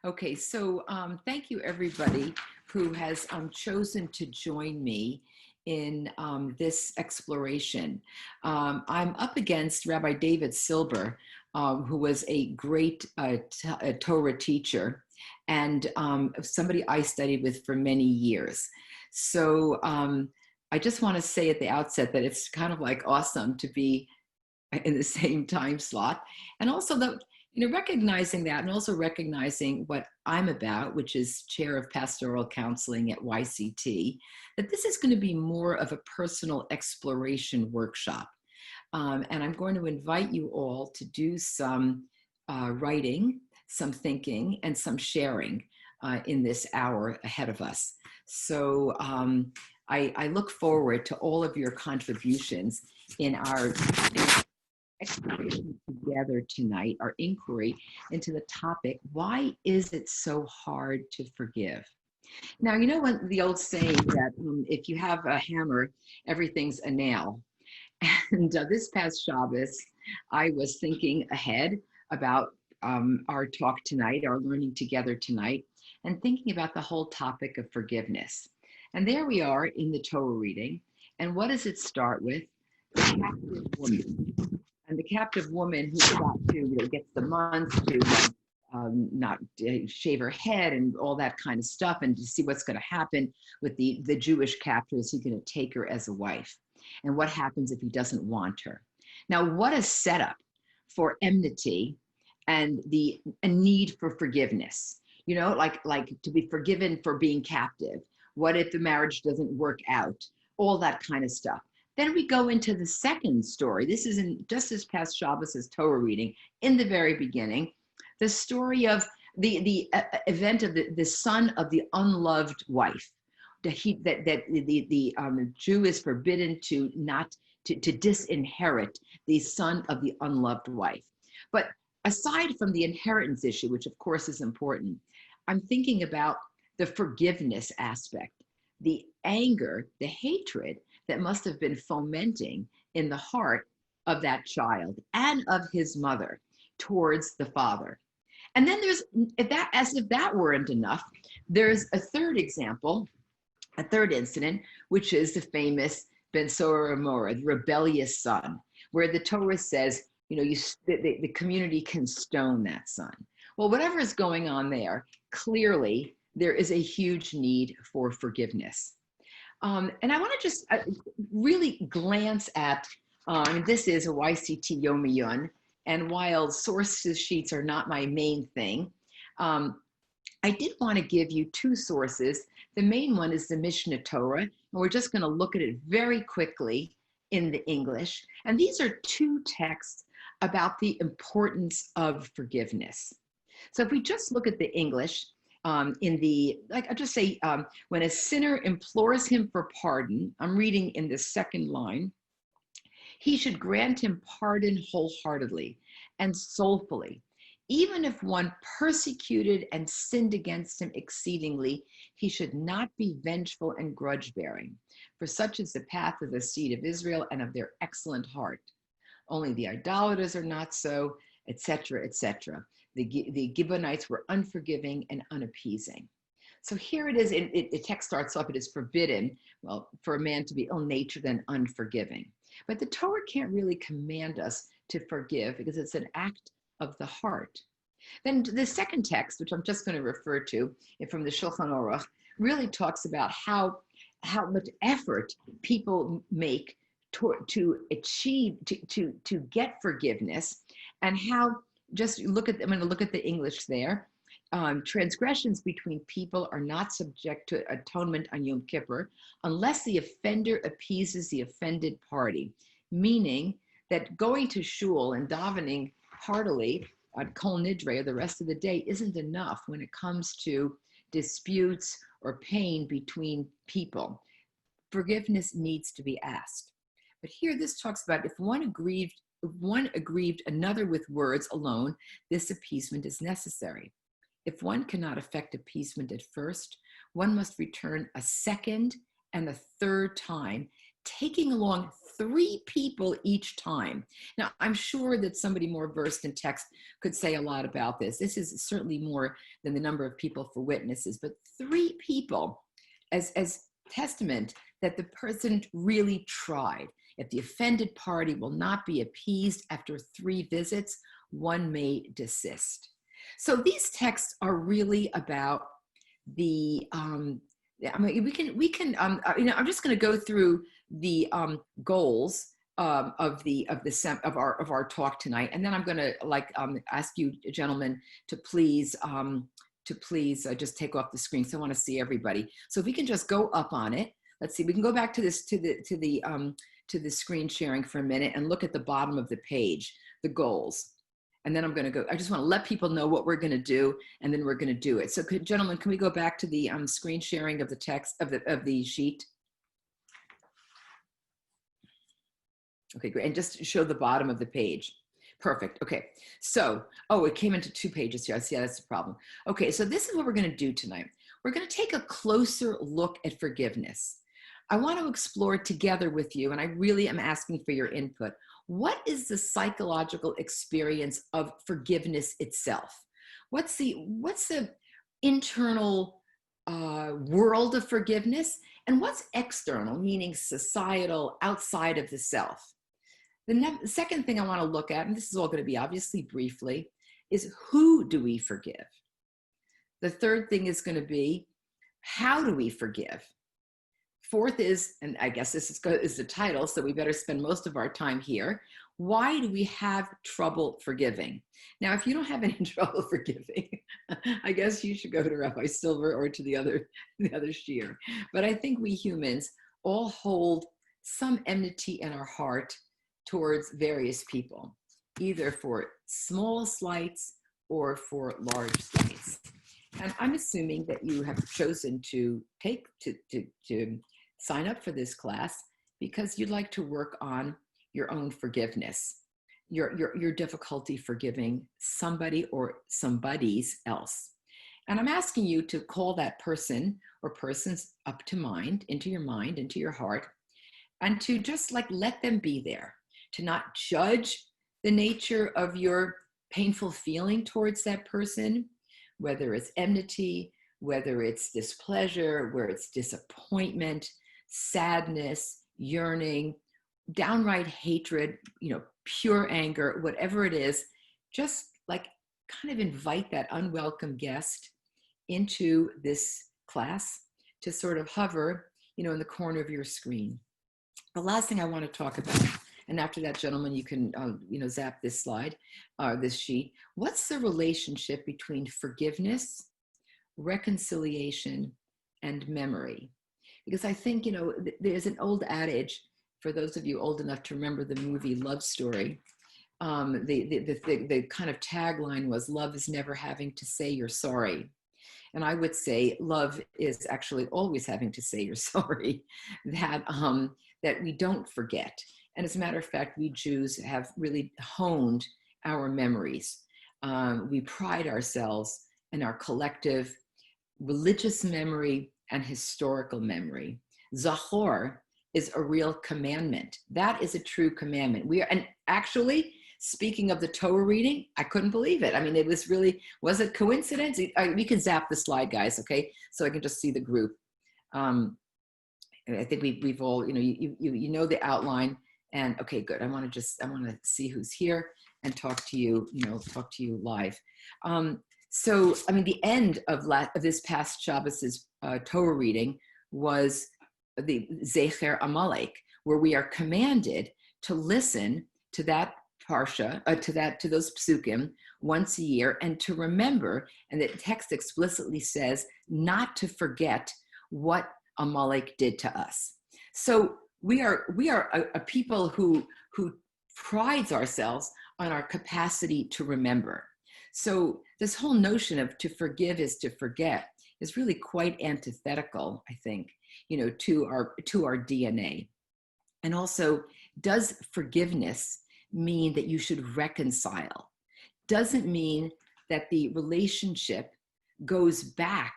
Okay, so thank you everybody who has chosen to join me in this exploration. I'm up against Rabbi David Silber, who was a great Torah teacher and somebody I studied with for many years. So I just want to say at the outset that it's kind of like awesome to be in the same time slot. And also that, recognizing that and also recognizing what I'm about, which is chair of pastoral counseling at YCT, that this is going to be more of a personal exploration workshop. And I'm going to invite you all to do some writing, some thinking, and some sharing in this hour ahead of us. So I look forward to all of your contributions in our exploration together tonight, our inquiry into the topic, why is it so hard to forgive? Now, you know what the old saying that if you have a hammer, everything's a nail. And this past Shabbos, I was thinking ahead about our talk tonight, our learning together tonight, and thinking about the whole topic of forgiveness. And there we are in the Torah reading. And what does it start with? The captive woman. And the captive woman who's got to, gets the months to not shave her head and all that kind of stuff, and to see what's going to happen with the Jewish captor. Is he going to take her as a wife? And what happens if he doesn't want her? Now, what a setup for enmity and a need for forgiveness. Like to be forgiven for being captive. What if the marriage doesn't work out? All that kind of stuff. Then we go into the second story. This is in just this past Shabbos' Torah reading, in the very beginning, the story of the event of the son of the unloved wife. The Jew is forbidden to disinherit the son of the unloved wife. But aside from the inheritance issue, which of course is important, I'm thinking about the forgiveness aspect, the anger, the hatred that must have been fomenting in the heart of that child and of his mother towards the father. And then there's that, as if that weren't enough, there's a third example, a third incident, which is the famous Ben Sora Amora, the rebellious son, where the Torah says, the community can stone that son. Well, whatever is going on there, clearly there is a huge need for forgiveness. And I want to just really glance at, this is a YCT Iyun, and while sources sheets are not my main thing, I did want to give you two sources. The main one is the Mishnah Torah, and we're just going to look at it very quickly in the English. And these are two texts about the importance of forgiveness. So if we just look at the English, I'll just say, when a sinner implores him for pardon, I'm reading in the second line, he should grant him pardon wholeheartedly and soulfully. Even if one persecuted and sinned against him exceedingly, he should not be vengeful and grudge-bearing, for such is the path of the seed of Israel and of their excellent heart. Only the idolaters are not so, etc., etc. The Gibeonites were unforgiving and unappeasing. So here it is, the text starts off, it is forbidden, for a man to be ill-natured and unforgiving. But the Torah can't really command us to forgive because it's an act of the heart. Then the second text, which I'm just going to refer to from the Shulchan Aruch, really talks about how much effort people make to achieve, to get forgiveness, and how, I'm going to look at the English there. Transgressions between people are not subject to atonement on Yom Kippur unless the offender appeases the offended party, meaning that going to shul and davening heartily at Kol Nidre the rest of the day isn't enough when it comes to disputes or pain between people. Forgiveness needs to be asked. But here this talks about if one aggrieved another with words alone, this appeasement is necessary. If one cannot effect appeasement at first, one must return a second and a third time, taking along 3 people each time. Now, I'm sure that somebody more versed in text could say a lot about this. This is certainly more than the number of people for witnesses, but 3 people as testament that the person really tried. If the offended party will not be appeased after 3 visits, one may desist. So these texts are really about the I mean, I'm just going to go through the goals of our talk tonight, and then I'm going to ask you gentlemen to please just take off the screen. So I want to see everybody. So if we can just go up on it. Let's see. We can go back to the screen sharing for a minute and look at the bottom of the page, the goals. And then I'm going to go, I just want to let people know what we're going to do, and then we're going to do it. So gentlemen, can we go back to the screen sharing of the text of the sheet? Okay, great. And just show the bottom of the page. Perfect. Okay. So, it came into 2 pages here. I see that's the problem. Okay. So this is what we're going to do tonight. We're going to take a closer look at forgiveness. I want to explore together with you, and I really am asking for your input. What is the psychological experience of forgiveness itself? What's the internal world of forgiveness, and what's external, meaning societal, outside of the self? The second thing I want to look at, and this is all going to be obviously briefly, is who do we forgive? The third thing is going to be, how do we forgive? Fourth is, and I guess this is the title, so we better spend most of our time here. Why do we have trouble forgiving? Now, if you don't have any trouble forgiving, I guess you should go to Rabbi Silver or to the other shiur. But I think we humans all hold some enmity in our heart towards various people, either for small slights or for large slights. And I'm assuming that you have chosen to sign up for this class because you'd like to work on your own forgiveness, your difficulty forgiving somebody or somebody's else. And I'm asking you to call that person or persons up to mind, into your heart, and to just let them be there, to not judge the nature of your painful feeling towards that person, whether it's enmity, whether it's displeasure, whether it's disappointment, sadness, yearning, downright hatred, pure anger, whatever it is, just kind of invite that unwelcome guest into this class to sort of hover, in the corner of your screen. The last thing I want to talk about, and after that, gentlemen, you can, zap this slide, this sheet. What's the relationship between forgiveness, reconciliation, and memory? Because I think, there's an old adage, for those of you old enough to remember the movie Love Story, the kind of tagline was, love is never having to say you're sorry. And I would say love is actually always having to say you're sorry, that we don't forget. And as a matter of fact, we Jews have really honed our memories. We pride ourselves in our collective religious memory and historical memory. Zachor is a real commandment. That is a true commandment. And actually, speaking of the Torah reading, I couldn't believe it. I mean, was it coincidence? We can zap the slide, guys, okay? So I can just see the group. I think we've all, you know the outline, and okay, good. I want to see who's here and talk to you live. So, I mean, the end of this past Shabbos's Torah reading was the Zecher Amalek, where we are commanded to listen to that parsha, to those psukim once a year, and to remember. And the text explicitly says not to forget what Amalek did to us. So we are a people who prides ourselves on our capacity to remember. So this whole notion of to forgive is to forget is really quite antithetical, I think, to our DNA. And also, does forgiveness mean that you should reconcile? Doesn't mean that the relationship goes back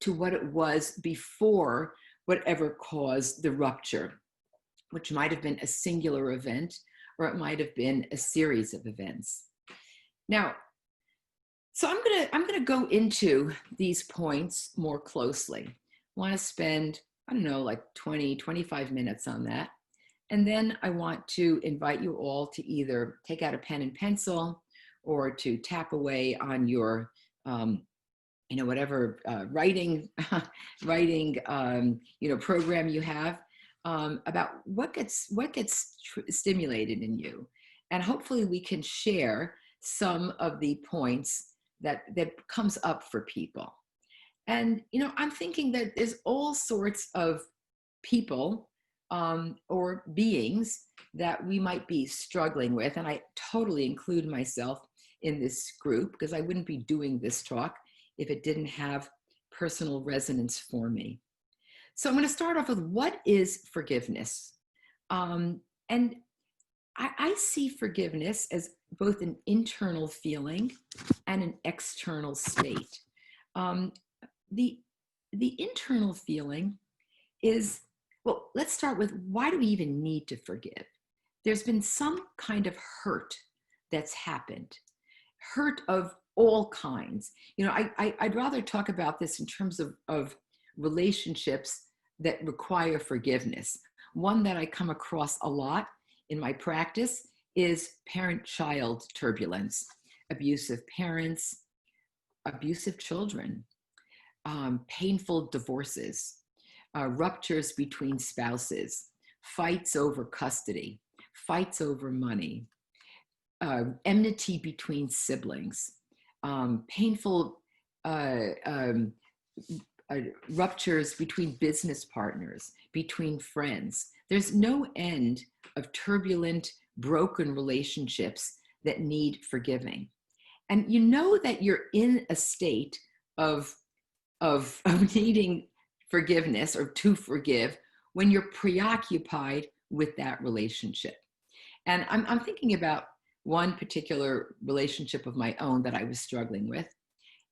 to what it was before whatever caused the rupture. which might have been a singular event, or it might have been a series of events. Now, so I'm gonna go into these points more closely. I want to spend, I don't know, like 20, 25 minutes on that. And then I want to invite you all to either take out a pen and pencil or to tap away on your, whatever writing, program you have, about what gets stimulated in you. And hopefully we can share some of the points that comes up for people. And, I'm thinking that there's all sorts of people or beings that we might be struggling with. And I totally include myself in this group because I wouldn't be doing this talk if it didn't have personal resonance for me. So I'm going to start off with, what is forgiveness? And I see forgiveness as both an internal feeling and an external state. The internal feeling is, well, let's start with, why do we even need to forgive? There's been some kind of hurt that's happened, hurt of all kinds. I'd rather talk about this in terms of relationships that require forgiveness. One that I come across a lot in my practice is parent-child turbulence, abusive parents, abusive children, painful divorces, ruptures between spouses, fights over custody, fights over money, enmity between siblings, painful ruptures between business partners, between friends. There's no end of turbulent, broken relationships that need forgiving. And you know that you're in a state of needing forgiveness or to forgive when you're preoccupied with that relationship. And I'm thinking about one particular relationship of my own that I was struggling with.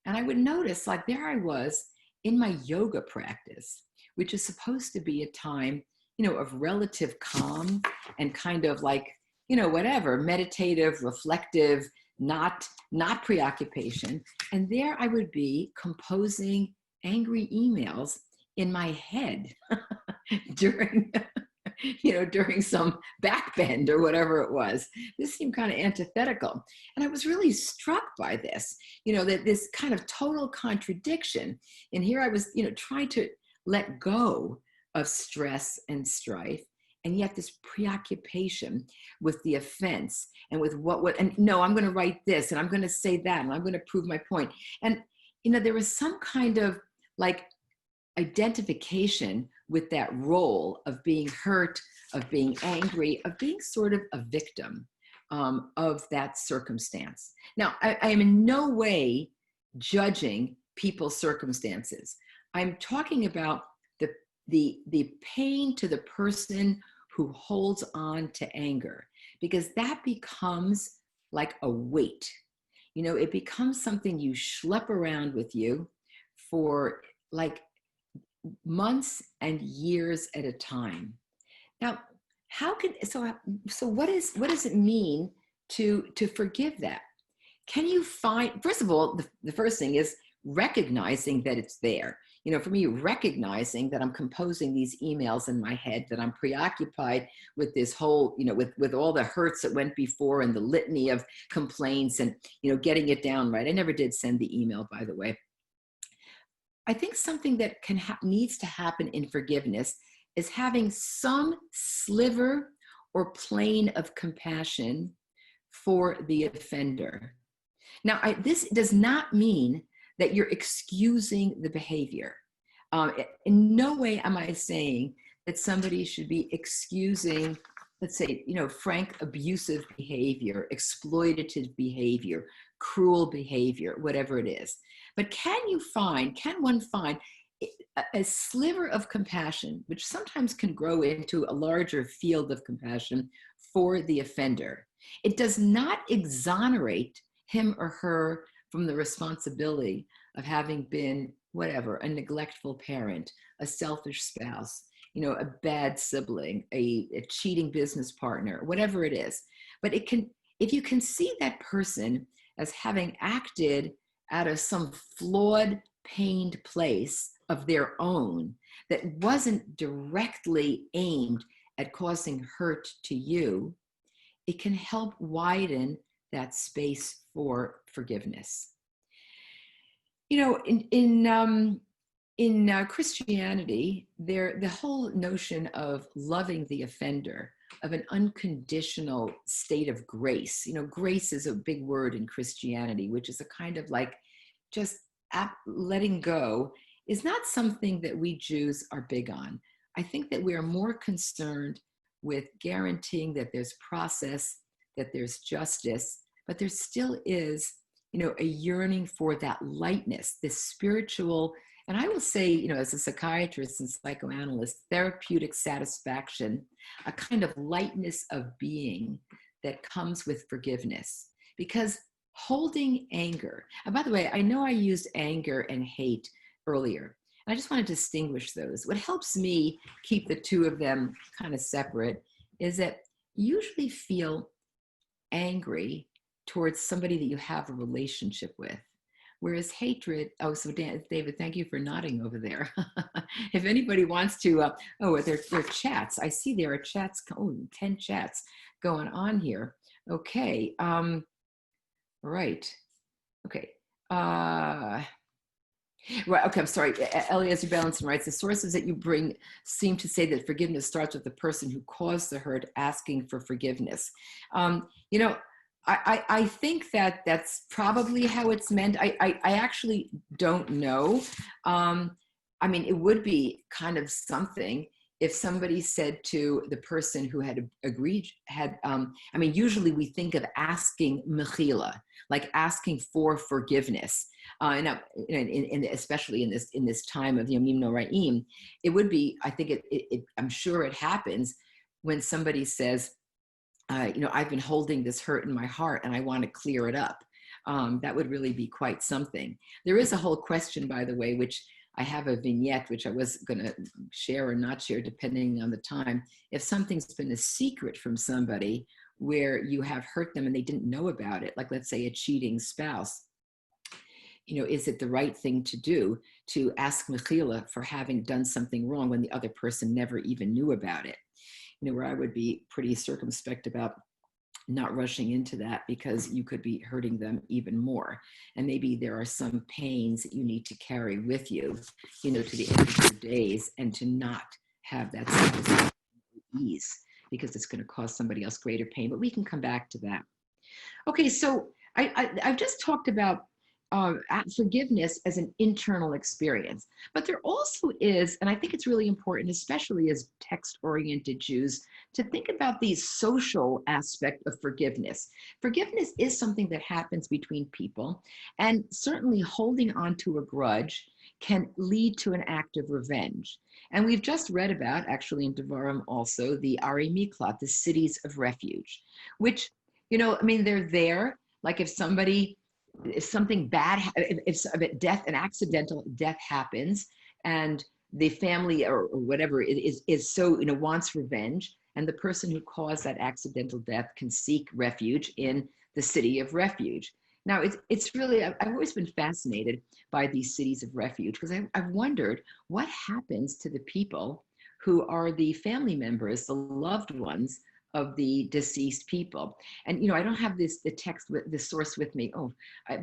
And I would notice, like, there I was in my yoga practice, which is supposed to be a time, of relative calm and kind of like, whatever, meditative, reflective, not preoccupation. And there I would be composing angry emails in my head during some backbend or whatever it was. This seemed kind of antithetical. And I was really struck by this, that this kind of total contradiction. And here I was, trying to let go of stress and strife, and yet this preoccupation with the offense and with and no, I'm going to write this and I'm going to say that and I'm going to prove my point. And, there was some kind of like identification with that role of being hurt, of being angry, of being sort of a victim of that circumstance. Now, I am in no way judging people's circumstances. I'm talking about the pain to the person who holds on to anger, because that becomes like a weight. It becomes something you schlep around with you for like months and years at a time. Now, so what does it mean to forgive that? Can you find, first of all, the first thing is recognizing that it's there. For me, recognizing that I'm composing these emails in my head, that I'm preoccupied with this whole, with all the hurts that went before and the litany of complaints and, getting it down right. I never did send the email, by the way. I think something that needs to happen in forgiveness is having some sliver or plane of compassion for the offender. Now, this does not mean that you're excusing the behavior. In no way am I saying that somebody should be excusing, let's say, frank abusive behavior, exploitative behavior, cruel behavior, whatever it is. But can one find a sliver of compassion, which sometimes can grow into a larger field of compassion for the offender? It does not exonerate him or her from the responsibility of having been, whatever, a neglectful parent, a selfish spouse, a bad sibling, a cheating business partner, whatever it is. But if you can see that person as having acted out of some flawed, pained place of their own that wasn't directly aimed at causing hurt to you, it can help widen that space for forgiveness. In Christianity, the whole notion of loving the offender, of an unconditional state of grace. Grace is a big word in Christianity, which is a kind of like just letting go, is not something that we Jews are big on. I think that we are more concerned with guaranteeing that there's process, that there's justice, but there still is, a yearning for that lightness, this spiritual, and I will say, as a psychiatrist and psychoanalyst, therapeutic satisfaction, a kind of lightness of being that comes with forgiveness. Because holding anger, and by the way, I know I used anger and hate earlier, and I just want to distinguish those. What helps me keep the two of them kind of separate is that you usually feel angry towards somebody that you have a relationship with. Whereas hatred, so David, thank you for nodding over there. If anybody wants to, there are chats. I see there are chats, 10 chats going on here. Okay, right, okay. Right, okay, I'm sorry. Eliezer Bellinson writes, the sources that you bring seem to say that forgiveness starts with the person who caused the hurt asking for forgiveness. I think that that's probably how it's meant. I actually don't know. It would be kind of something if somebody said to the person who had agreed, usually we think of asking mechila, like asking for forgiveness. Especially in this time of Yomim Noraim, it would be, I think I'm sure it happens when somebody says, I've been holding this hurt in my heart and I want to clear it up. That would really be quite something. There is a whole question, by the way, which I have a vignette, which I was going to share or not share, depending on the time. If something's been a secret from somebody where you have hurt them and they didn't know about it, like let's say a cheating spouse, is it the right thing to do to ask mechila for having done something wrong when the other person never even knew about it? Where I would be pretty circumspect about not rushing into that, because you could be hurting them even more. And maybe there are some pains that you need to carry with you, to the end of your days, and to not have that sense of ease, because it's going to cause somebody else greater pain. But we can come back to that. Okay, so I've just talked about forgiveness as an internal experience. But there also is, and I think it's really important, especially as text-oriented Jews, to think about the social aspect of forgiveness. Forgiveness is something that happens between people, and certainly holding on to a grudge can lead to an act of revenge. And we've just read about, actually in Devarim also, the Ari Miklat, the cities of refuge, which, they're there, like if something bad, if an accidental death happens, and the family or whatever is so, wants revenge, and the person who caused that accidental death can seek refuge in the city of refuge. Now, it's really, I've always been fascinated by these cities of refuge, because I've wondered what happens to the people who are the family members, the loved ones of the deceased people. And I don't have the text with the source with me.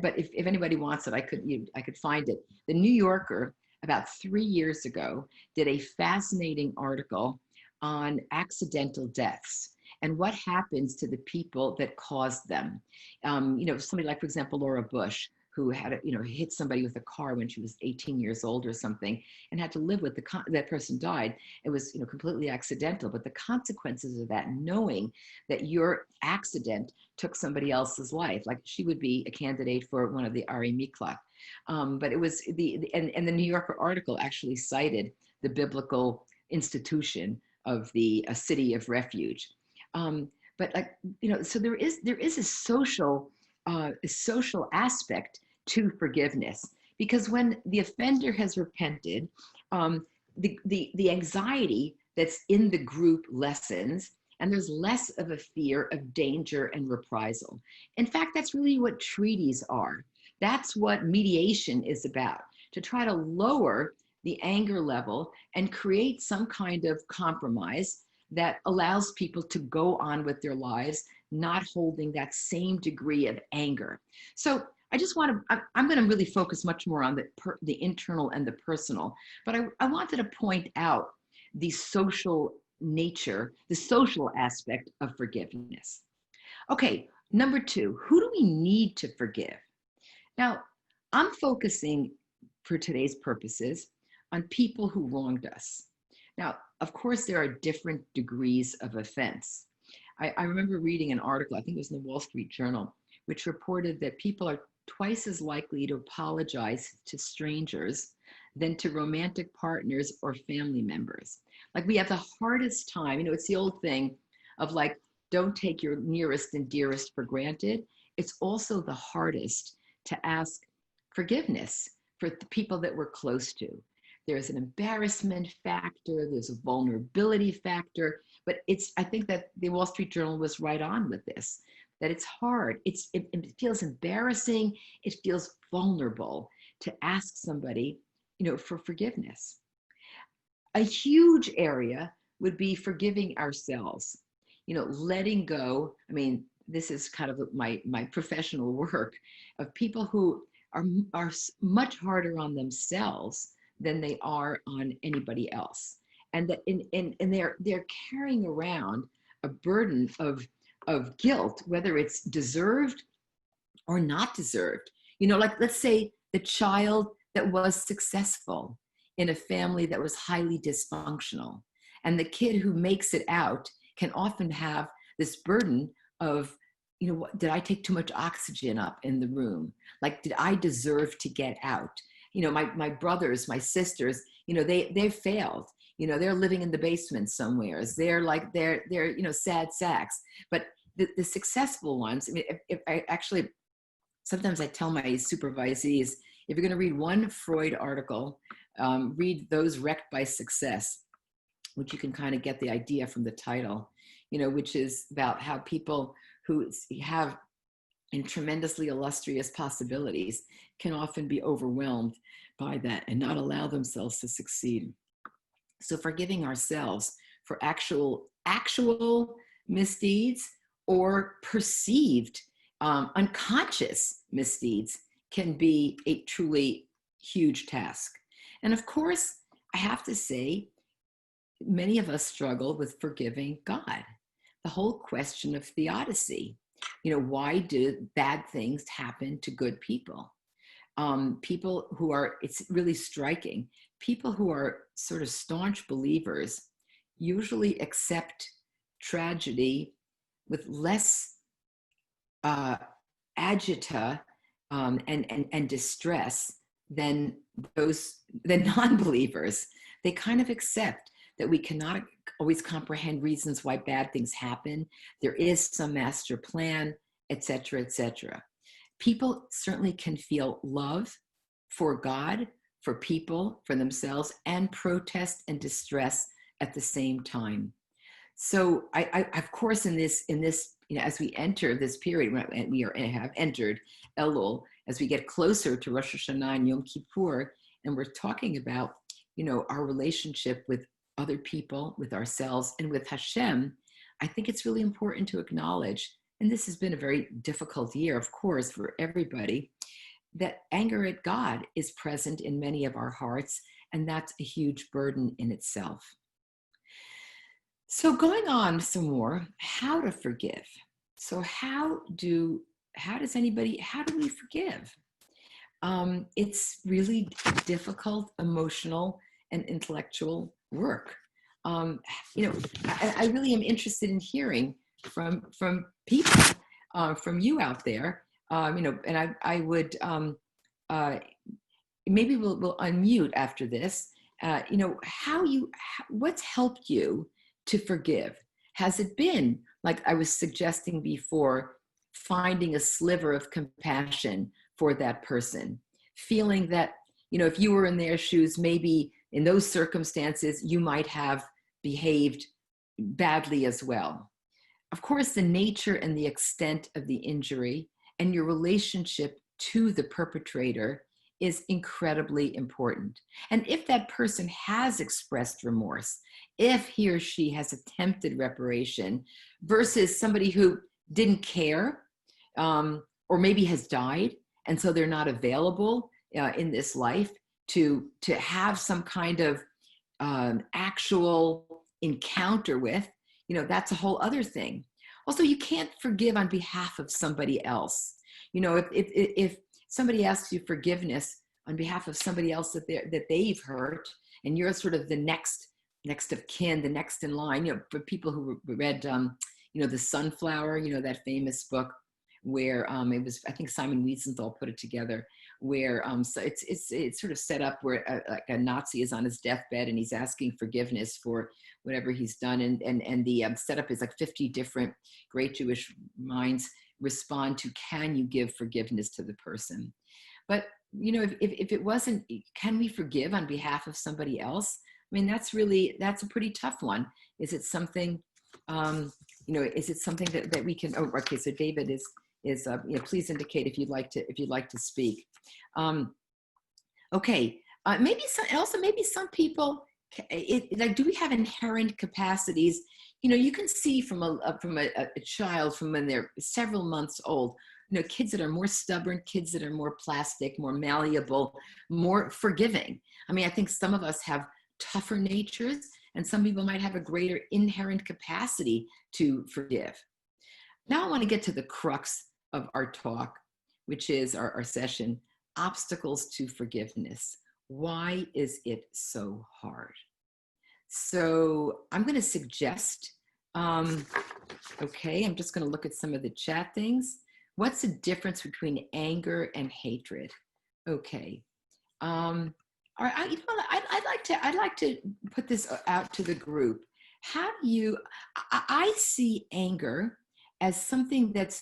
But if anybody wants it, I could find it. The New Yorker, about 3 years ago, did a fascinating article on accidental deaths and what happens to the people that caused them. Somebody like, for example, Laura Bush, who had, hit somebody with a car when she was 18 years old or something, and had to live with that person died. It was, completely accidental, but the consequences of that, knowing that your accident took somebody else's life, like she would be a candidate for one of the Ari Miklat. But it was and the New Yorker article actually cited the biblical institution of the city of refuge. But so there is a social aspect to forgiveness, because when the offender has repented, the anxiety that's in the group lessens, and there's less of a fear of danger and reprisal. In fact, that's really what treaties are. That's what mediation is about, to try to lower the anger level and create some kind of compromise that allows people to go on with their lives, not holding that same degree of anger. So I just want to, I'm going to really focus much more on the internal and the personal, but I wanted to point out the social nature, the social aspect of forgiveness. Okay, number two, who do we need to forgive? Now, I'm focusing for today's purposes on people who wronged us. Now, of course, there are different degrees of offense. I remember reading an article, I think it was in the Wall Street Journal, which reported that people are twice as likely to apologize to strangers than to romantic partners or family members. Like, we have the hardest time, it's the old thing of like, don't take your nearest and dearest for granted. It's also the hardest to ask forgiveness for the people that we're close to. There's an embarrassment factor, there's a vulnerability factor, but I think that the Wall Street Journal was right on with this, that it's hard. It feels embarrassing, it feels vulnerable to ask somebody, for forgiveness. A huge area would be forgiving ourselves, letting go. I mean, this is kind of my professional work of people who are much harder on themselves than they are on anybody else, and that they're carrying around a burden of guilt, whether it's deserved or not deserved. Like, let's say the child that was successful in a family that was highly dysfunctional, and the kid who makes it out can often have this burden of, did I take too much oxygen up in the room? Like, did I deserve to get out? My brothers, my sisters, they've failed. They're living in the basement somewhere. They're sad sacks. But the successful ones, I mean, if I actually, sometimes I tell my supervisees, if you're going to read one Freud article, read Those Wrecked by Success, which you can kind of get the idea from the title, which is about how people who have in tremendously illustrious possibilities can often be overwhelmed by that and not allow themselves to succeed. So forgiving ourselves for actual misdeeds or perceived unconscious misdeeds can be a truly huge task. And of course, I have to say, many of us struggle with forgiving God. The whole question of theodicy. Why do bad things happen to good people? People who are, it's really striking, people who are sort of staunch believers usually accept tragedy with less agita and distress than non-believers. They kind of accept that we cannot always comprehend reasons why bad things happen. There is some master plan, etc., etc. People certainly can feel love for God, for people, for themselves, and protest and distress at the same time. So I of course, in this, as we enter this period, we have entered Elul, as we get closer to Rosh Hashanah and Yom Kippur, and we're talking about, our relationship with other people, with ourselves, and with Hashem, I think it's really important to acknowledge, and this has been a very difficult year, of course, for everybody, that anger at God is present in many of our hearts, and that's a huge burden in itself. So going on some more, how to forgive. So how do we forgive? It's really difficult, emotional, and intellectual work. I really am interested in hearing from people, from you out there, and I would, maybe we'll unmute after this, what's helped you to forgive? Has it been, like I was suggesting before, finding a sliver of compassion for that person, feeling that, if you were in their shoes, maybe in those circumstances, you might have behaved badly as well. Of course, the nature and the extent of the injury and your relationship to the perpetrator is incredibly important. And if that person has expressed remorse, if he or she has attempted reparation versus somebody who didn't care, or maybe has died, and so they're not available in this life to have some kind of actual encounter with, that's a whole other thing. Also, you can't forgive on behalf of somebody else. If somebody asks you forgiveness on behalf of somebody else that they've hurt, and you're sort of the next of kin, the next in line, for people who read, The Sunflower, that famous book where it was, I think Simon Wiesenthal put it together, where so it's sort of set up where like a Nazi is on his deathbed and he's asking forgiveness for whatever he's done, and the setup is like 50 different great Jewish minds respond to, can you give forgiveness to the person? But if it wasn't, can we forgive on behalf of somebody else? I mean, that's a pretty tough one. Is it something is it something that we can? Oh, okay. So David is please indicate if you'd like to speak. Okay. Maybe some people, do we have inherent capacities? You can see from a child from when they're several months old, kids that are more stubborn, kids that are more plastic, more malleable, more forgiving. I mean, I think some of us have tougher natures, and some people might have a greater inherent capacity to forgive. Now I want to get to the crux of our talk, which is our session, obstacles to forgiveness. Why is it so hard? So I'm going to suggest, okay, I'm just going to look at some of the chat things. What's the difference between anger and hatred? Okay. I'd like to put this out to the group. I see anger as something that's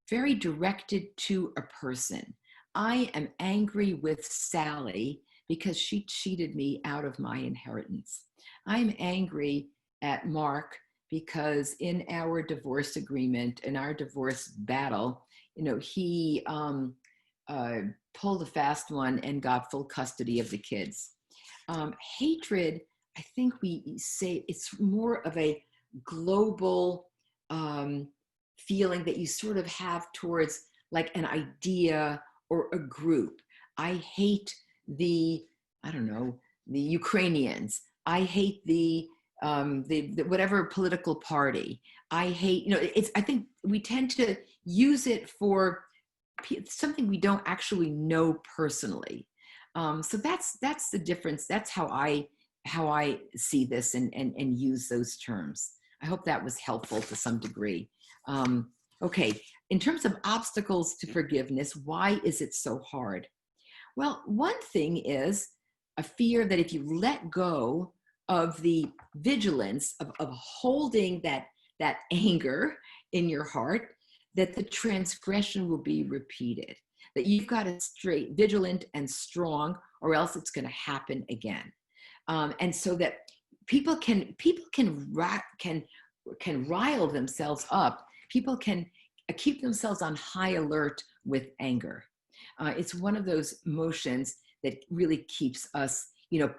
very directed to a person. I am angry with Sally because she cheated me out of my inheritance. I'm angry at Mark because in our divorce agreement, in our divorce battle, he pulled a fast one and got full custody of the kids. Hatred, I think we say it's more of a global feeling that you sort of have towards like an idea or a group. I hate the Ukrainians. I hate the whatever political party. I hate, I think we tend to use it for something we don't actually know personally. So that's the difference. That's how I see this and use those terms. I hope that was helpful to some degree. Okay, in terms of obstacles to forgiveness, why is it so hard? Well, one thing is a fear that if you let go of the vigilance of holding that anger in your heart, that the transgression will be repeated, that you've got to stay vigilant and strong, or else it's going to happen again. And so that people can rile themselves up. People can keep themselves on high alert with anger. It's one of those emotions that really keeps us,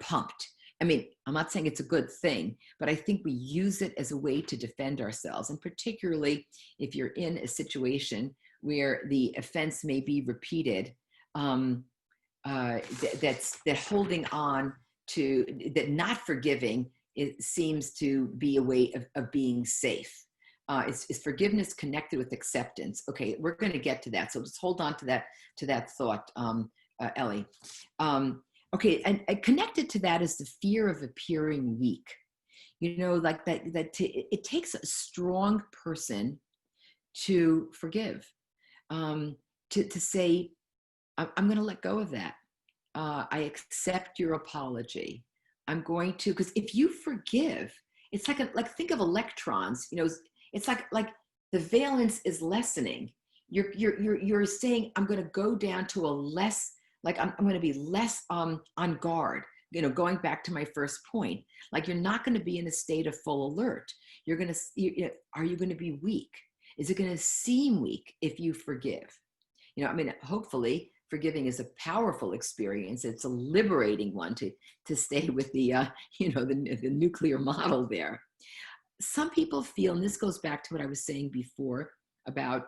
pumped. I mean, I'm not saying it's a good thing, but I think we use it as a way to defend ourselves. And particularly if you're in a situation where the offense may be repeated, that holding on to, that not forgiving, it seems to be a way of being safe. Is forgiveness connected with acceptance? Okay, we're going to get to that. So just hold on to that thought, Ellie. Okay, and connected to that is the fear of appearing weak. Like that it takes a strong person to forgive, to say, I'm going to let go of that. I accept your apology. I'm going to, because if you forgive, it's like think of electrons. It's like the valence is lessening. You're saying, I'm going to go down to a less, like I'm going to be less on guard. going back to my first point, like you're not going to be in a state of full alert. Are you going to be weak? Is it going to seem weak if you forgive? I mean, hopefully forgiving is a powerful experience. It's a liberating one to stay with the nuclear model there. Some people feel, and this goes back to what I was saying before about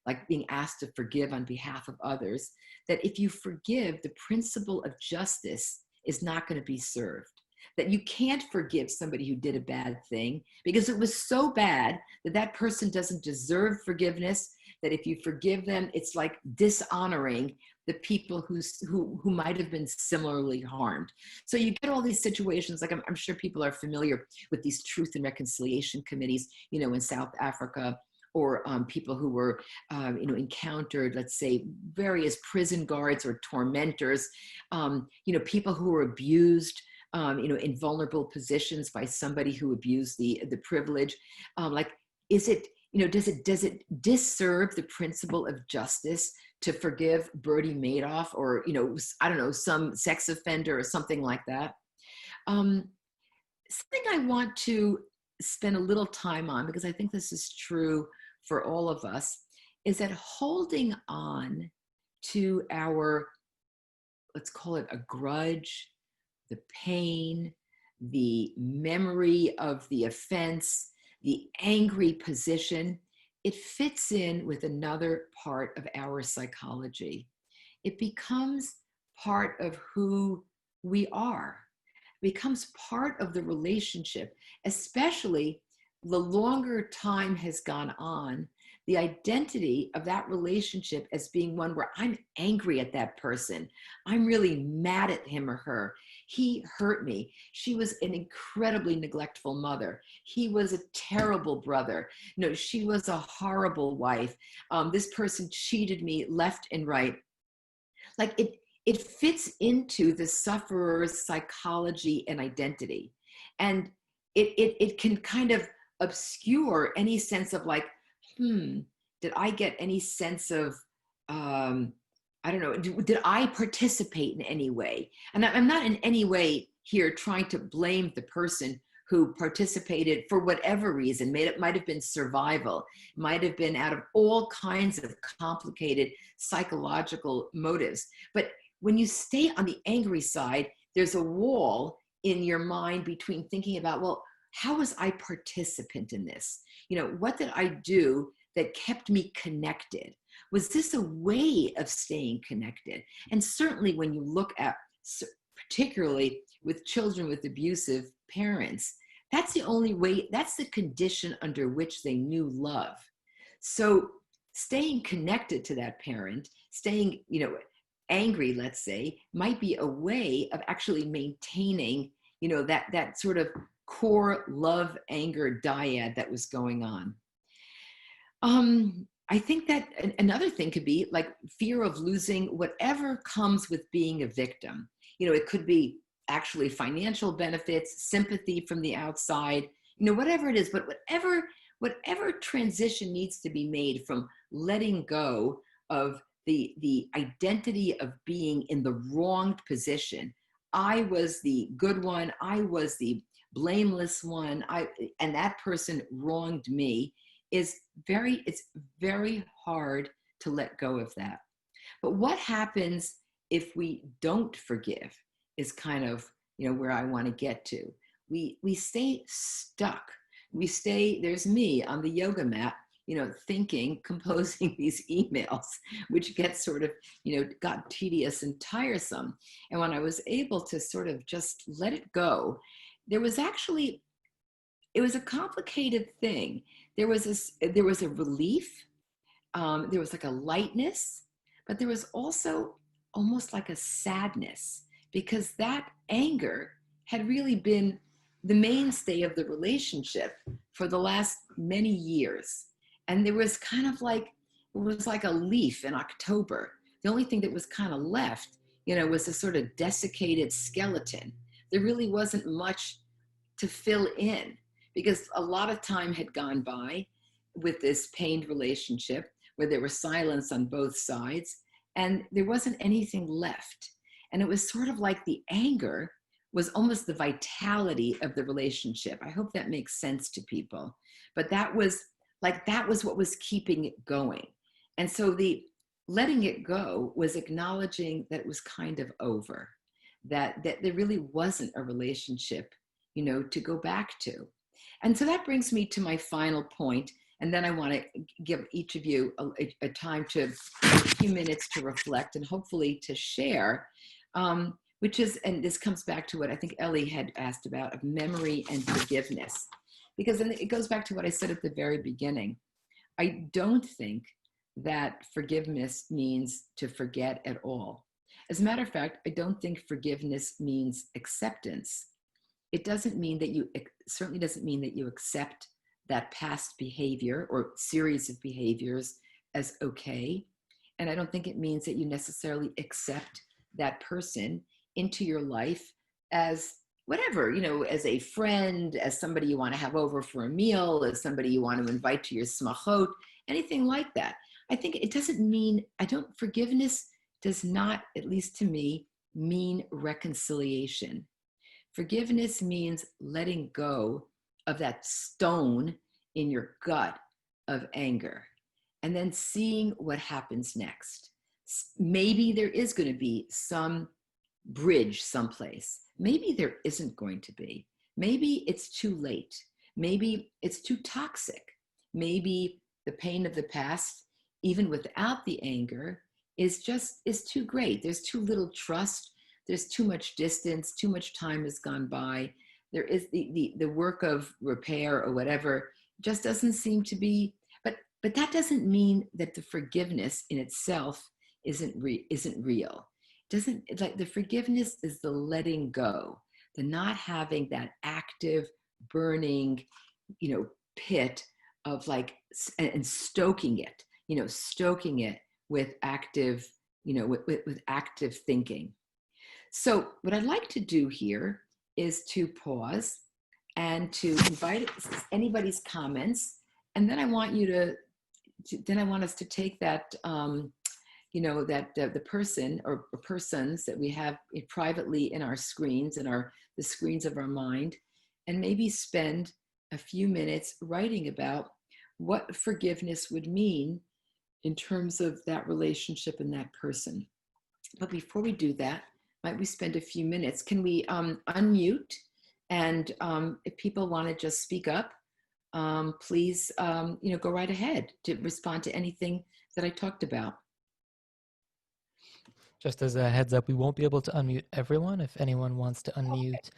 like being asked to forgive on behalf of others, that if you forgive, the principle of justice is not going to be served. That you can't forgive somebody who did a bad thing because it was so bad that that person doesn't deserve forgiveness, that if you forgive them, it's like dishonoring the people who might have been similarly harmed. So you get all these situations, like I'm sure people are familiar with these truth and reconciliation committees, in South Africa, or people who were, encountered, let's say, various prison guards or tormentors, people who were abused, in vulnerable positions by somebody who abused the privilege. Does it disserve the principle of justice to forgive Bertie Madoff or, I don't know, some sex offender or something like that? Something I want to spend a little time on, because I think this is true for all of us, is that holding on to our, let's call it a grudge, the pain, the memory of the offense, the angry position, it fits in with another part of our psychology. It becomes part of who we are. It becomes part of the relationship, especially the longer time has gone on. The identity of that relationship as being one where I'm angry at that person. I'm really mad at him or her. He hurt me. She was an incredibly neglectful mother. He was a terrible brother. No, she was a horrible wife. This person cheated me left and right. Like it fits into the sufferer's psychology and identity. And it can kind of obscure any sense of like, did I get any sense of, I don't know, did I participate in any way? And I'm not in any way here trying to blame the person who participated for whatever reason. It might have been survival, might have been out of all kinds of complicated psychological motives. But when you stay on the angry side, there's a wall in your mind between thinking about, well, how was I participant in this? What did I do that kept me connected? Was this a way of staying connected? And certainly when you look at, particularly with children with abusive parents, that's the only way, that's the condition under which they knew love. So staying connected to that parent, staying, angry, let's say, might be a way of actually maintaining, that sort of core love anger dyad that was going on. I think that another thing could be like fear of losing whatever comes with being a victim. It could be actually financial benefits, sympathy from the outside, whatever it is, but whatever transition needs to be made from letting go of the identity of being in the wronged position. I was the good one. I was the blameless one. And that person wronged me. It's very hard to let go of that. But what happens if we don't forgive is kind of, where I want to get to. We stay stuck. There's me on the yoga mat, thinking, composing these emails, which gets sort of, got tedious and tiresome. And when I was able to sort of just let it go, it was a complicated thing. There was a relief, there was like a lightness, but there was also almost like a sadness, because that anger had really been the mainstay of the relationship for the last many years. And there was kind of like, it was like a leaf in October. The only thing that was kind of left, was a sort of desiccated skeleton. There really wasn't much to fill in, because a lot of time had gone by with this pained relationship where there was silence on both sides and there wasn't anything left. And it was sort of like the anger was almost the vitality of the relationship. I hope that makes sense to people. But that was what was keeping it going. And so the letting it go was acknowledging that it was kind of over, that there really wasn't a relationship, to go back to. And so that brings me to my final point. And then I want to give each of you a time to, a few minutes to reflect and hopefully to share, which is, and this comes back to what I think Ellie had asked about, of memory and forgiveness. Because then it goes back to what I said at the very beginning. I don't think that forgiveness means to forget at all. As a matter of fact, I don't think forgiveness means acceptance. It doesn't mean that certainly doesn't mean that you accept that past behavior or series of behaviors as okay. And I don't think it means that you necessarily accept that person into your life as whatever, as a friend, as somebody you want to have over for a meal, as somebody you want to invite to your smachot, anything like that. I think it doesn't mean, forgiveness does not, at least to me, mean reconciliation. Forgiveness means letting go of that stone in your gut of anger and then seeing what happens next. Maybe there is going to be some bridge someplace. Maybe there isn't going to be. Maybe it's too late. Maybe it's too toxic. Maybe the pain of the past, even without the anger, is too great. There's too little trust. There's too much distance. Too much time has gone by. There is the work of repair or whatever just doesn't seem to be. But that doesn't mean that the forgiveness in itself isn't real. The forgiveness is the letting go, the not having that active, burning, pit of and stoking it with active, with active thinking. So what I'd like to do here is to pause and to invite anybody's comments, and then I want us to take that. That the person or persons that we have privately in our screens and the screens of our mind, and maybe spend a few minutes writing about what forgiveness would mean in terms of that relationship and that person. But before we do that, might we spend a few minutes? Can we unmute? And if people want to just speak up, please, go right ahead to respond to anything that I talked about. Just as a heads up, we won't be able to unmute everyone. If anyone wants to unmute,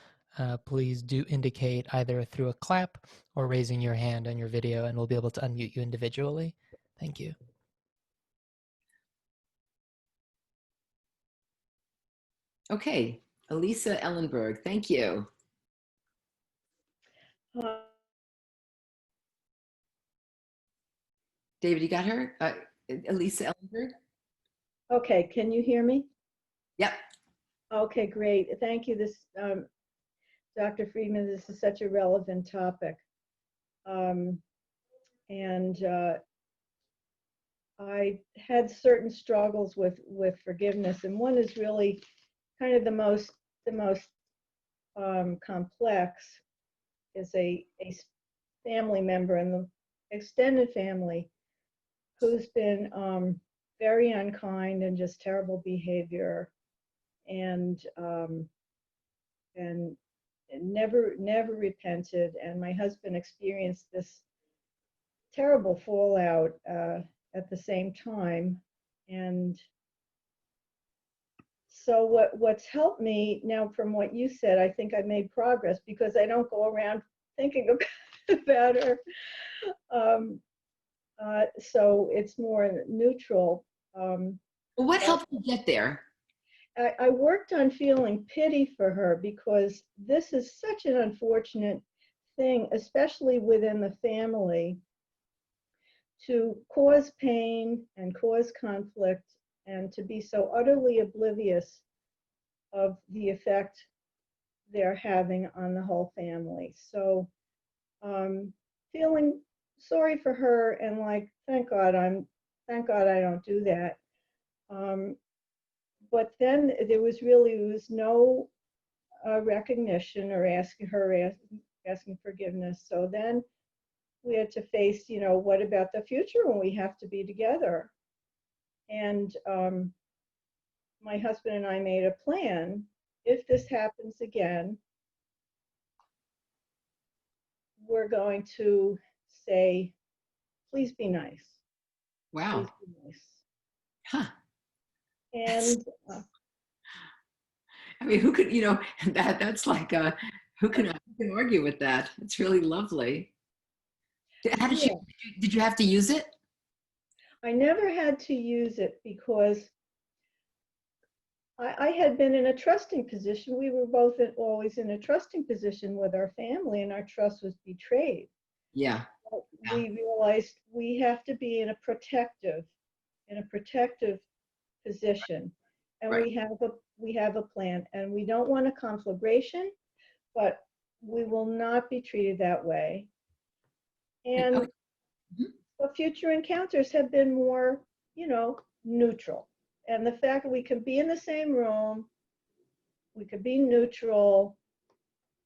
please do indicate either through a clap or raising your hand on your video, and we'll be able to unmute you individually. Thank you. Okay, Elisa Ellenberg, thank you. David, you got her? Elisa Ellenberg? Okay, can you hear me? Yep. Okay, great. Thank you, Dr. Friedman. This is such a relevant topic. I had certain struggles with forgiveness, and one is really kind of the most complex, is a family member in the extended family who's been very unkind and just terrible behavior, and never repented. And my husband experienced this terrible fallout at the same time. And so what's helped me now, from what you said, I think I made progress because I don't go around thinking about her. So it's more neutral. Well, what helped you get there? I worked on feeling pity for her, because this is such an unfortunate thing, especially within the family, to cause pain and cause conflict and to be so utterly oblivious of the effect they're having on the whole family. So feeling sorry for her and thank God I don't do that. But then there was no recognition or asking forgiveness. So then we had to face, what about the future when we have to be together? And my husband and I made a plan. If this happens again, we're going to say, please be nice. Wow. Please be nice. Huh. And I mean, who could, that's like, who can argue with that? It's really lovely. How did yeah, did you have to use it? I never had to use it because I had been in a trusting position. We were both always in a trusting position with our family, and our trust was betrayed. Yeah. We realized we have to be in a protective position, and Right. we have a plan, and we don't want a conflagration, but we will not be treated that way. And the future encounters have been more, neutral. And the fact that we can be in the same room, we could be neutral.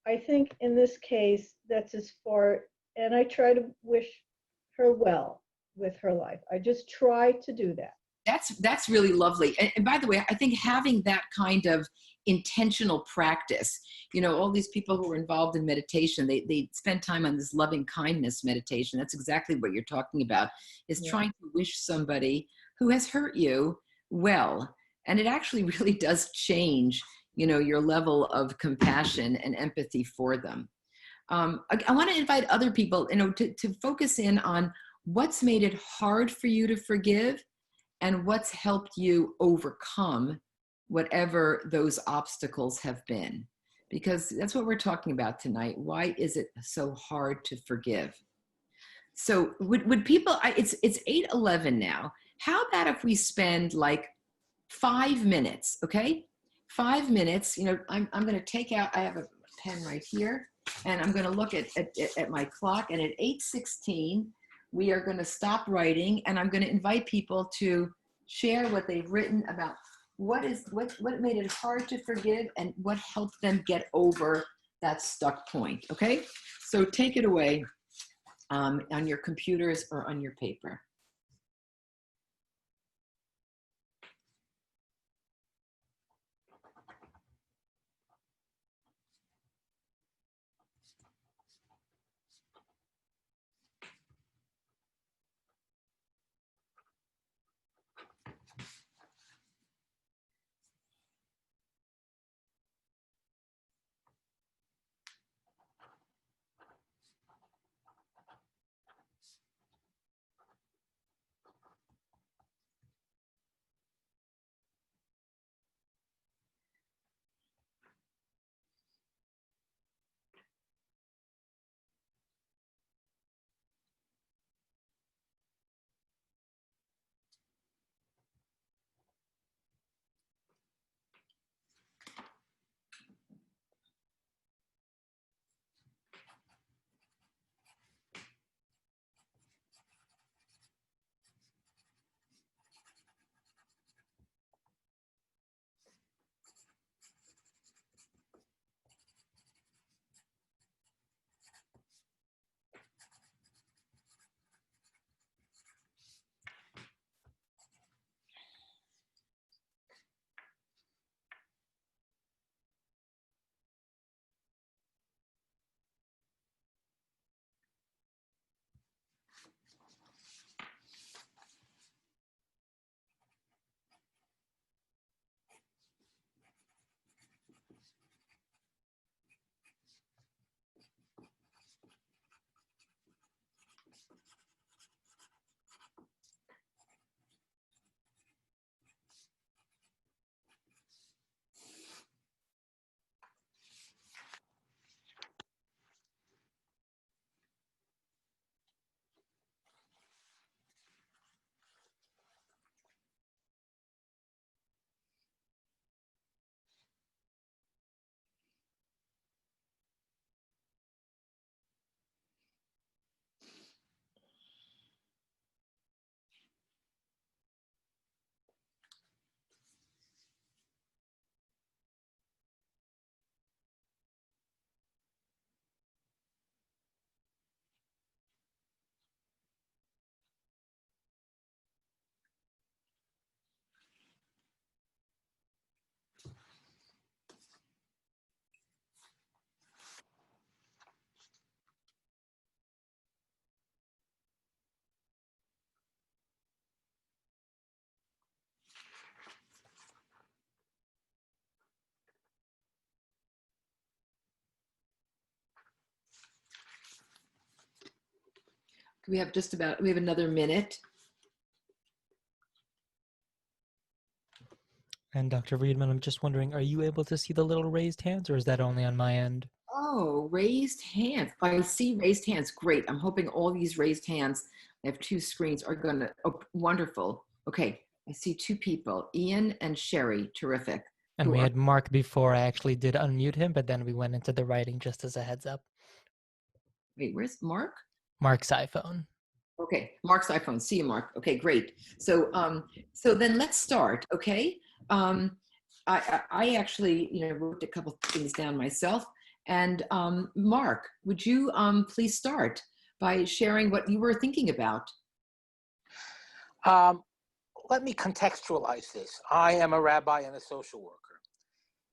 I think in this case, that's as far, and I try to wish her well with her life. I just try to do that. That's really lovely. And by the way, I think having that kind of intentional practice, all these people who are involved in meditation, they spend time on this loving kindness meditation. That's exactly what you're talking about, is trying to wish somebody who has hurt you well. And it actually really does change, your level of compassion and empathy for them. I want to invite other people, to focus in on what's made it hard for you to forgive and what's helped you overcome whatever those obstacles have been. Because that's what we're talking about tonight. Why is it so hard to forgive? So would people, it's 8:11 now. How about if we spend like 5 minutes, okay? 5 minutes, I'm going to take out, I have a pen right here, and I'm going to look at my clock, and at 8:16, we are going to stop writing, and I'm going to invite people to share what they've written about what made it hard to forgive and what helped them get over that stuck point, okay? So take it away on your computers or on your paper. We have we have another minute. And Dr. Friedman, I'm just wondering, are you able to see the little raised hands, or is that only on my end? Oh, raised hands. I see raised hands. Great. I'm hoping all these raised hands, I have two screens, are going to, oh, wonderful. Okay. I see two people, Iyun and Sherry. Terrific. And we had Mark before. I actually did unmute him, but then we went into the writing just as a heads up. Wait, where's Mark? Mark's iPhone. Okay, Mark's iPhone. See you, Mark. Okay, great. So, so then let's start. Okay. I actually, wrote a couple things down myself. And Mark, would you please start by sharing what you were thinking about? Let me contextualize this. I am a rabbi and a social worker,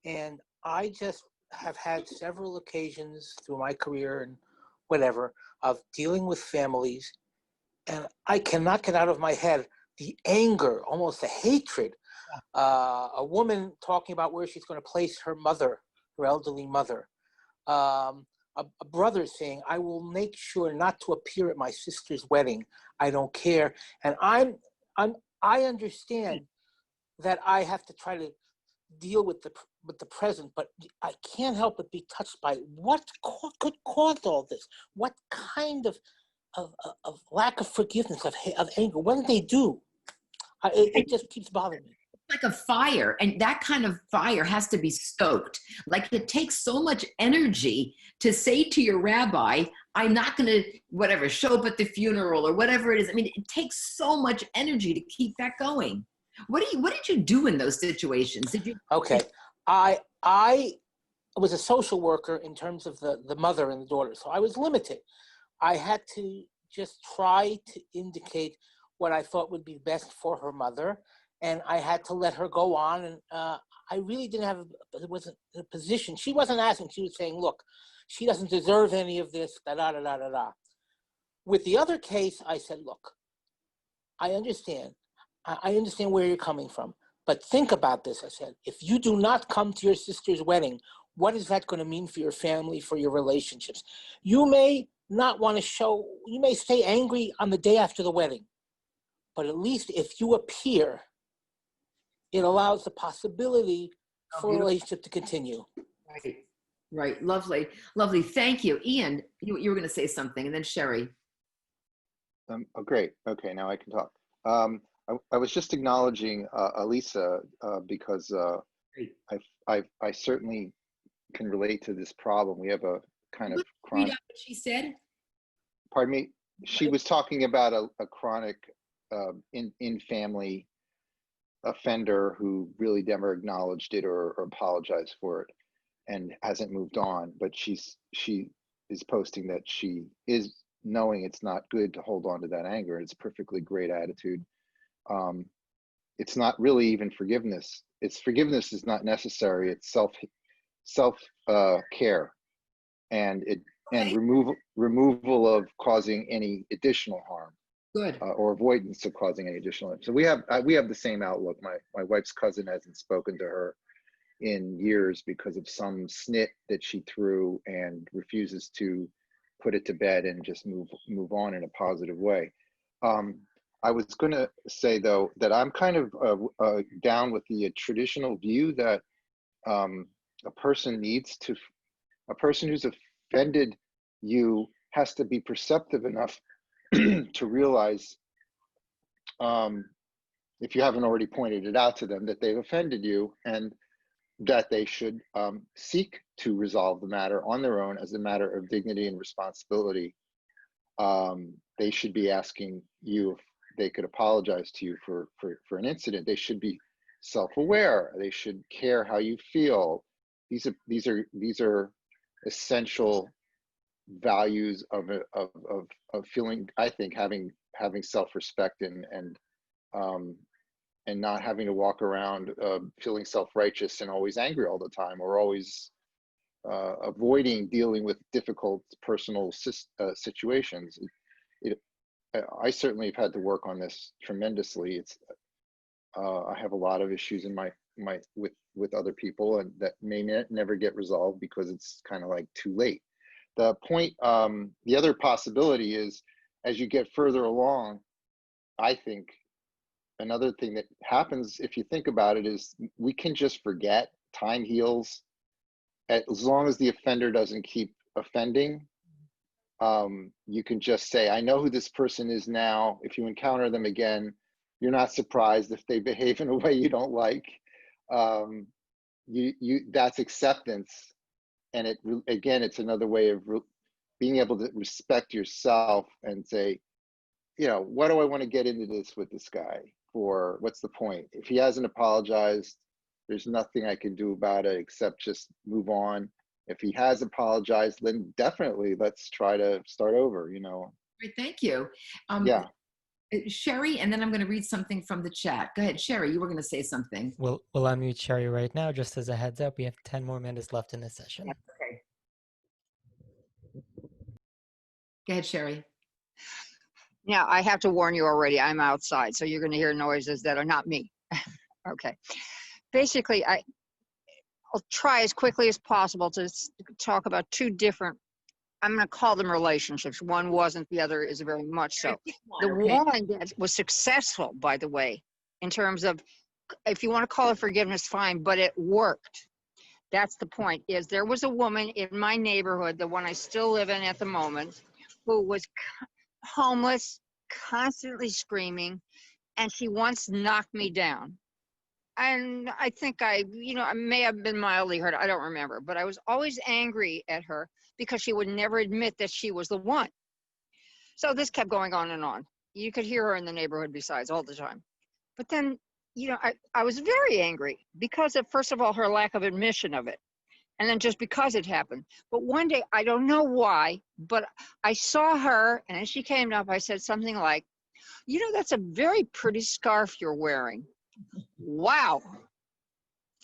and I just have had several occasions through my career and whatever of dealing with families, and I cannot get out of my head the anger, almost the hatred. A woman talking about where she's going to place her mother, her elderly mother. A brother saying, "I will make sure not to appear at my sister's wedding. I don't care." And I understand that I have to try to deal with the present, but I can't help but be touched by what could cause all this. What kind of lack of forgiveness, of anger? What did they do? It just keeps bothering me. Like a fire, and that kind of fire has to be stoked. Like, it takes so much energy to say to your rabbi, I'm not going to whatever show up at the funeral or whatever it is. I mean, it takes so much energy to keep that going. What did you do in those situations? Okay, I was a social worker in terms of the mother and the daughter, so I was limited. I had to just try to indicate what I thought would be best for her mother, and I had to let her go on. And I really didn't have a position. She wasn't asking. She was saying, "Look, she doesn't deserve any of this." Da da da da da da. With the other case, I said, "Look, I understand. I understand where you're coming from, but think about this." I said, "If you do not come to your sister's wedding, what is that going to mean for your family, for your relationships? You may not want to show. You may stay angry on the day after the wedding, but at least if you appear, it allows the possibility for a relationship to continue." Right. Lovely. Thank you. Iyun, you were going to say something, and then Sherry. Oh, great. Okay, now I can talk. I was just acknowledging Elisa because I certainly can relate to this problem. We have a kind of chronic. Read out what she said. Pardon me. She was talking about a chronic in family offender who really never acknowledged it or apologized for it and hasn't moved on. But she is posting that she is knowing it's not good to hold on to that anger. It's a perfectly great attitude. It's not really even forgiveness. Forgiveness is not necessary. It's self care, and removal of causing any additional harm. Good. Or avoidance of causing any additional harm. So we have the same outlook. My wife's cousin hasn't spoken to her in years because of some snit that she threw and refuses to put it to bed and just move on in a positive way. I was going to say, though, that I'm kind of down with the traditional view that a person who's offended you has to be perceptive enough to realize, if you haven't already pointed it out to them, that they've offended you and that they should seek to resolve the matter on their own as a matter of dignity and responsibility. They should be asking you if they could apologize to you for an incident. They should be self-aware. They should care how you feel. These are essential values of feeling, I think, having self-respect and not having to walk around feeling self-righteous and always angry all the time, or always avoiding dealing with difficult personal situations. I certainly have had to work on this tremendously. I have a lot of issues in my with other people, and that may never get resolved because it's kind of like too late. The point, the other possibility is as you get further along, I think another thing that happens, if you think about it, is we can just forget. Time heals. As long as the offender doesn't keep offending, you can just say, I know who this person is now. If you encounter them again, you're not surprised if they behave in a way you don't like. That's acceptance. And it's another way of being able to respect yourself and say, what do I want to get into this with this guy for? What's the point? If he hasn't apologized, there's nothing I can do about it except just move on. If he has apologized, then definitely let's try to start over, Great, thank you. Yeah. Sherry, and then I'm going to read something from the chat. Go ahead, Sherry, you were going to say something. We'll unmute Sherry right now. Just as a heads up, we have 10 more minutes left in this session. Okay. Go ahead, Sherry. Now, I have to warn you already, I'm outside, so you're going to hear noises that are not me. Okay. Basically, I'll try as quickly as possible to talk about two different, I'm going to call them relationships. One wasn't, the other is very much so. The one that was successful, by the way, in terms of, if you want to call it forgiveness, fine, but it worked. That's the point, is there was a woman in my neighborhood, the one I still live in at the moment, who was homeless, constantly screaming, and she once knocked me down. And I think I may have been mildly hurt, I don't remember, but I was always angry at her because she would never admit that she was the one. So this kept going on and on. You could hear her in the neighborhood besides all the time. But then, I was very angry because of, first of all, her lack of admission of it. And then just because it happened. But one day, I don't know why, but I saw her, and as she came up, I said something like, that's a very pretty scarf you're wearing. Wow.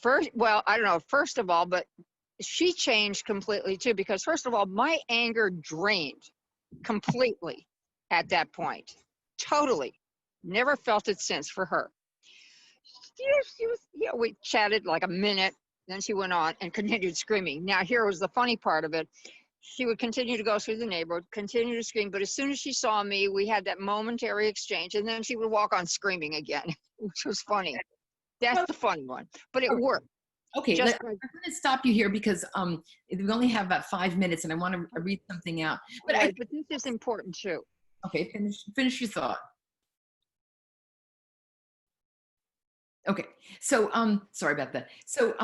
I don't know, first of all, but she changed completely too, because first of all, my anger drained completely at that point. Totally. Never felt it since for her. She was, we chatted like a minute. Then she went on and continued screaming. Now, here was the funny part of it. She would continue to go through the neighborhood, continue to scream. But as soon as she saw me, we had that momentary exchange. And then she would walk on screaming again, which was funny. That's the funny one. But it worked. Okay, I'm going to stop you here because we only have about 5 minutes and I want to read something out. But, but this is important too. Okay, finish your thought. Okay, so sorry about that. So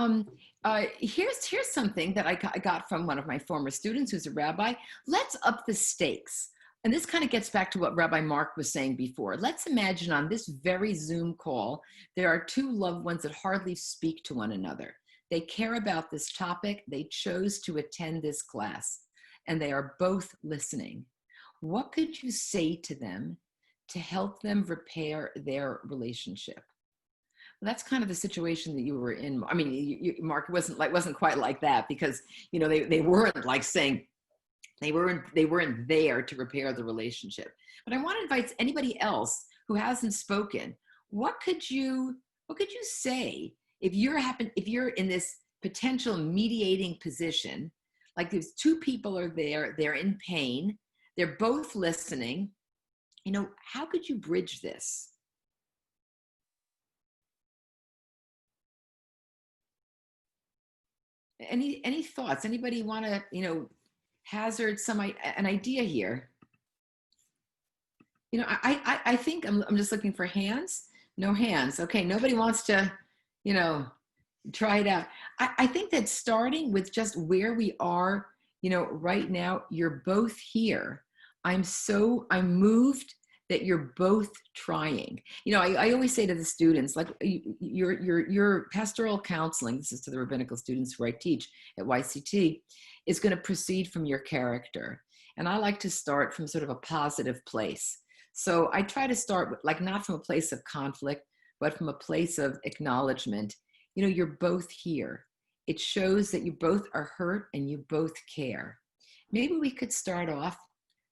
here's something that I got from one of my former students who's a rabbi. Let's up the stakes. And this kind of gets back to what Rabbi Mark was saying before. Let's imagine on this very Zoom call, there are two loved ones that hardly speak to one another. They care about this topic. They chose to attend this class, and they are both listening. What could you say to them to help them repair their relationship? That's kind of the situation that you were in. I mean, Mark, wasn't quite like that because, they weren't like saying, they weren't there to repair the relationship. But I want to invite anybody else who hasn't spoken. What could you say if you're in this potential mediating position, like these two people are there, they're in pain, they're both listening, how could you bridge this? Any thoughts? Anybody want to, hazard an idea here? I think I'm just looking for hands. No hands. Okay, nobody wants to, try it out. I think that starting with just where we are, right now, you're both here. I'm moved that you're both trying. I always say to the students, like your pastoral counseling, this is to the rabbinical students who I teach at YCT, is going to proceed from your character. And I like to start from sort of a positive place. So I try to start with, like, not from a place of conflict, but from a place of acknowledgement. You're both here. It shows that you both are hurt and you both care. Maybe we could start off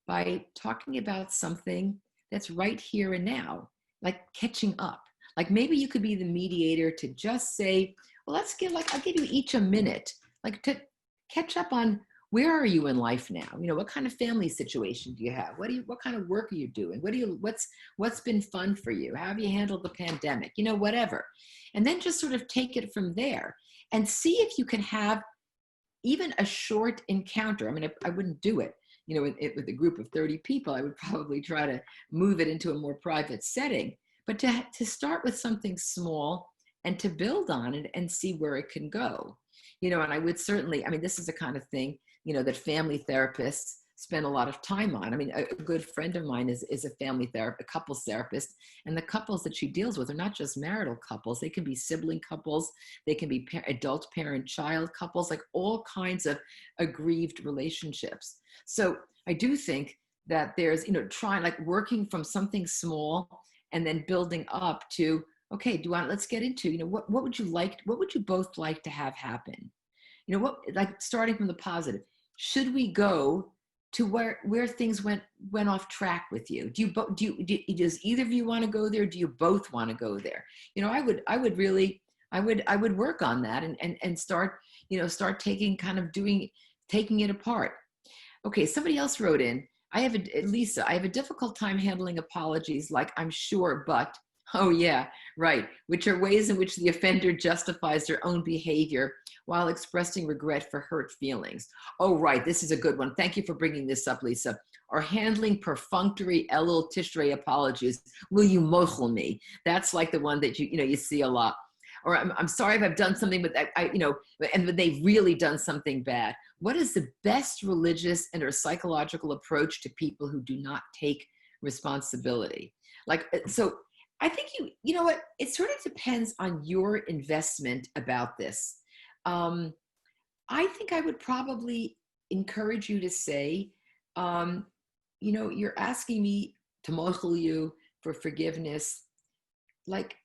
by talking about something that's right here and now, like catching up. Like maybe you could be the mediator to just say, well, I'll give you each a minute, like to catch up on where are you in life now? What kind of family situation do you have? What kind of work are you doing? What's been fun for you? How have you handled the pandemic? Whatever. And then just sort of take it from there and see if you can have even a short encounter. I mean, I wouldn't do it, with a group of 30 people. I would probably try to move it into a more private setting, but to start with something small and to build on it and see where it can go. And I would certainly, this is the kind of thing, that family therapists spend a lot of time on. A good friend of mine is a family therapist, a couples therapist, and the couples that she deals with are not just marital couples. They can be sibling couples. They can be adult parent-child couples, like all kinds of aggrieved relationships. So I do think that there's, trying, like working from something small and then building up to, okay, let's get into, what would you both like to have happen? Like starting from the positive. Should we go to where things went off track with you? Does either of you want to go there? Do you both want to go there? I would work on that and start taking taking it apart. Okay, somebody else wrote in, Lisa, I have a difficult time handling apologies, like I'm sure, but, oh yeah, right, which are ways in which the offender justifies their own behavior while expressing regret for hurt feelings. Oh, right, this is a good one. Thank you for bringing this up, Lisa. Or handling perfunctory Elul Tishrei apologies. Will you mochel me? That's like the one that you see a lot. Or I'm sorry if I've done something, but and they've really done something bad. What is the best religious and or psychological approach to people who do not take responsibility? So I think you know what, it sort of depends on your investment about this. I think I would probably encourage you to say, you're asking me to mochel you for forgiveness. Like,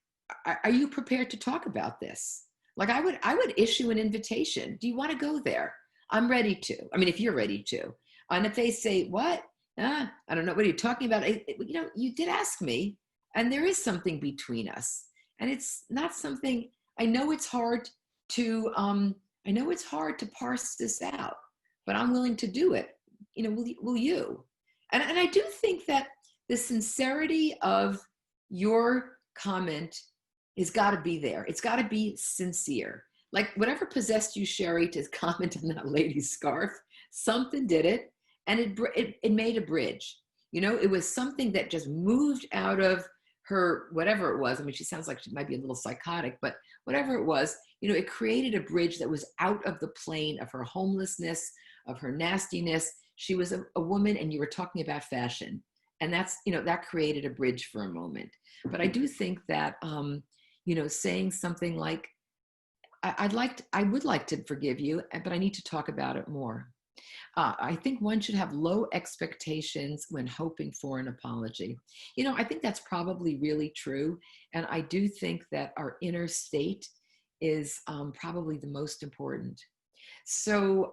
are you prepared to talk about this? Like I would issue an invitation. Do you want to go there? I'm ready to. If you're ready to. And if they say, what? I don't know. What are you talking about? You did ask me, and there is something between us. And it's not something, I know it's hard to parse this out, but I'm willing to do it. Will you? And I do think that the sincerity of your comment has got to be there. It's got to be sincere. Like whatever possessed you, Sherry, to comment on that lady's scarf, something did it, and it made a bridge. It was something that just moved out of her, whatever it was. She sounds like she might be a little psychotic, but whatever it was, it created a bridge that was out of the plane of her homelessness, of her nastiness. She was a woman, and you were talking about fashion. And that's, that created a bridge for a moment. But I do think that, saying something like, I would like to forgive you, but I need to talk about it more. I think one should have low expectations when hoping for an apology. I think that's probably really true. And I do think that our inner state is probably the most important. So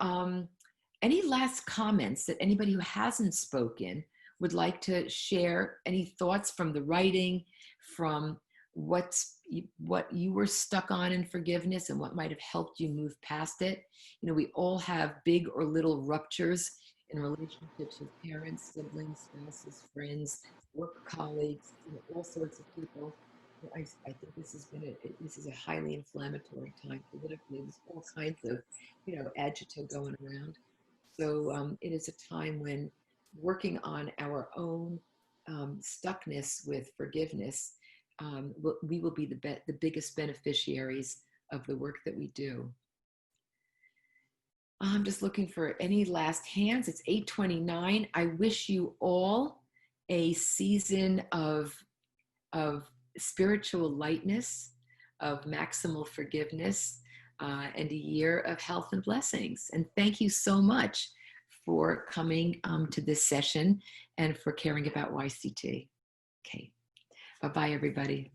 any last comments that anybody who hasn't spoken would like to share? Any thoughts from the writing, from what you were stuck on in forgiveness and what might have helped you move past it? We all have big or little ruptures in relationships with parents, siblings, spouses, friends, work colleagues, all sorts of people. I think this is a highly inflammatory time politically. There's all kinds of, agita going around. So it is a time when working on our own stuckness with forgiveness, we will be the biggest beneficiaries of the work that we do. I'm just looking for any last hands. It's 8:29. I wish you all a season of spiritual lightness, of maximal forgiveness, and a year of health and blessings. And thank you so much for coming to this session and for caring about YCT. Okay. Bye-bye, everybody.